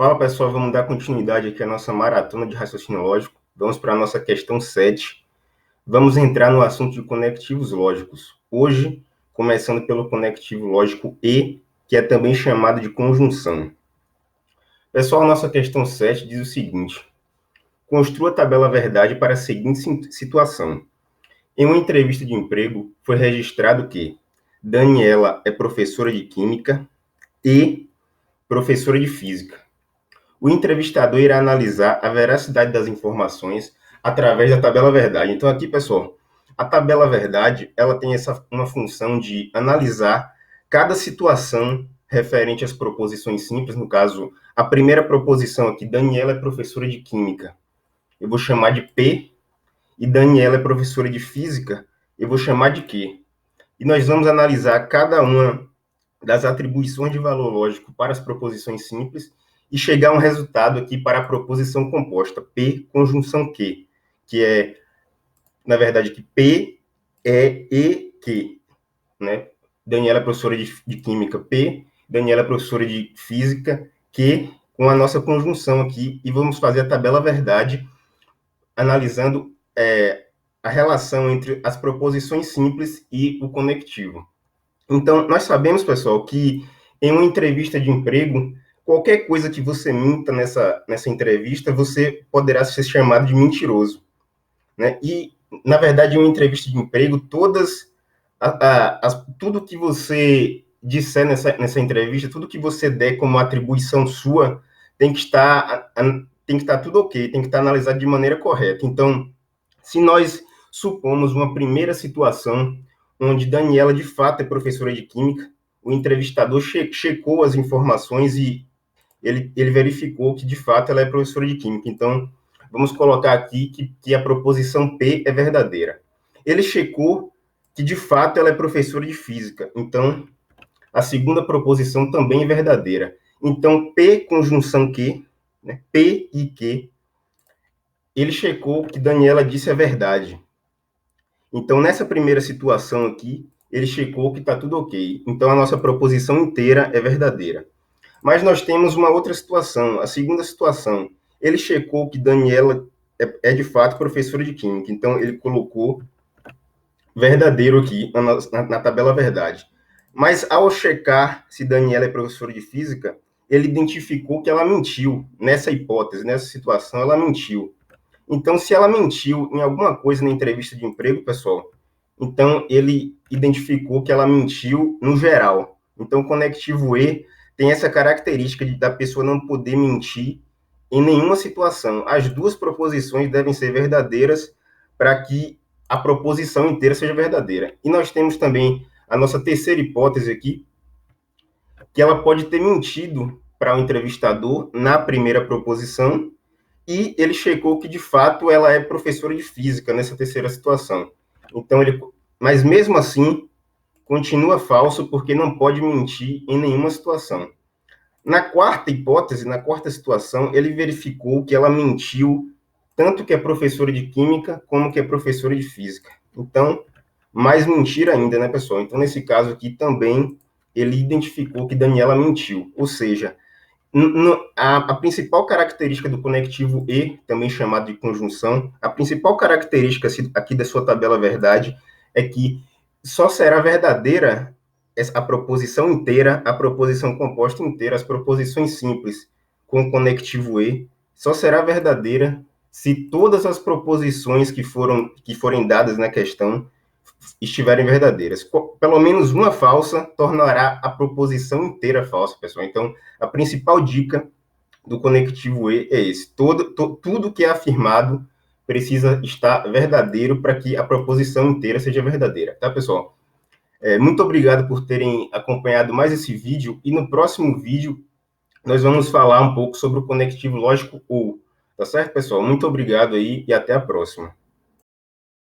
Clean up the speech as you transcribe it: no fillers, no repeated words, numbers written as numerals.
Fala pessoal, vamos dar continuidade aqui à nossa maratona de raciocínio lógico. Vamos para a nossa questão 7. Vamos entrar no assunto de conectivos lógicos. Hoje, começando pelo conectivo lógico E, que é também chamado de conjunção. Pessoal, a nossa questão 7 diz o seguinte: construa a tabela verdade para a seguinte situação. Em uma entrevista de emprego, foi registrado que Daniela é professora de química e professora de física. O entrevistador irá analisar a veracidade das informações através da tabela verdade. Então, aqui, pessoal, a tabela verdade, ela tem uma função de analisar cada situação referente às proposições simples. No caso, a primeira proposição aqui, Daniela é professora de química. Eu vou chamar de P, e Daniela é professora de física, eu vou chamar de Q. E nós vamos analisar cada uma das atribuições de valor lógico para as proposições simples e chegar a um resultado aqui para a proposição composta, P conjunção Q, que é, na verdade, que P é E Q, né? Daniela é professora de química, P, Daniela é professora de física, Q, com a nossa conjunção aqui, e vamos fazer a tabela verdade, analisando a relação entre as proposições simples e o conectivo. Então, nós sabemos, pessoal, que em uma entrevista de emprego, qualquer coisa que você minta nessa entrevista, você poderá ser chamado de mentiroso, né? E, na verdade, em uma entrevista de emprego, tudo que você disser nessa entrevista, tudo que você der como atribuição sua, tem que estar tudo ok, tem que estar analisado de maneira correta. Então, se nós supomos uma primeira situação onde Daniela, de fato, é professora de química, o entrevistador checou as informações e ele verificou que, de fato, ela é professora de química. Então, vamos colocar aqui que a proposição P é verdadeira. Ele checou que, de fato, ela é professora de física. Então, a segunda proposição também é verdadeira. Então, P conjunção Q, né, P e Q, ele checou que Daniela disse a verdade. Então, nessa primeira situação aqui, ele checou que está tudo ok. Então, a nossa proposição inteira é verdadeira. Mas nós temos uma outra situação, a segunda situação. Ele checou que Daniela é de fato professora de química. Então, ele colocou verdadeiro aqui na tabela verdade. Mas, ao checar se Daniela é professora de física, ele identificou que ela mentiu nessa hipótese, nessa situação, ela mentiu. Então, se ela mentiu em alguma coisa na entrevista de emprego, pessoal, então ele identificou que ela mentiu no geral. Então, o conectivo E tem essa característica da pessoa não poder mentir em nenhuma situação. As duas proposições devem ser verdadeiras para que a proposição inteira seja verdadeira. E nós temos também a nossa terceira hipótese aqui, que ela pode ter mentido para o entrevistador na primeira proposição, e ele checou que, de fato, ela é professora de física nessa terceira situação. Então, mas mesmo assim, continua falso, porque não pode mentir em nenhuma situação. Na quarta hipótese, na quarta situação, ele verificou que ela mentiu tanto que é professora de química, como que é professora de física. Então, mais mentira ainda, né, pessoal? Então, nesse caso aqui, também, ele identificou que Daniela mentiu. Ou seja, a principal característica do conectivo E, também chamado de conjunção, a principal característica aqui da sua tabela verdade é que só será verdadeira a proposição inteira, a proposição composta inteira, as proposições simples com o conectivo E, só será verdadeira se todas as proposições que forem dadas na questão estiverem verdadeiras. Pelo menos uma falsa tornará a proposição inteira falsa, pessoal. Então, a principal dica do conectivo E é esse. Tudo que é afirmado precisa estar verdadeiro para que a proposição inteira seja verdadeira, tá, pessoal? Muito obrigado por terem acompanhado mais esse vídeo, e no próximo vídeo nós vamos falar um pouco sobre o conectivo lógico OU. Tá certo, pessoal? Muito obrigado aí e até a próxima.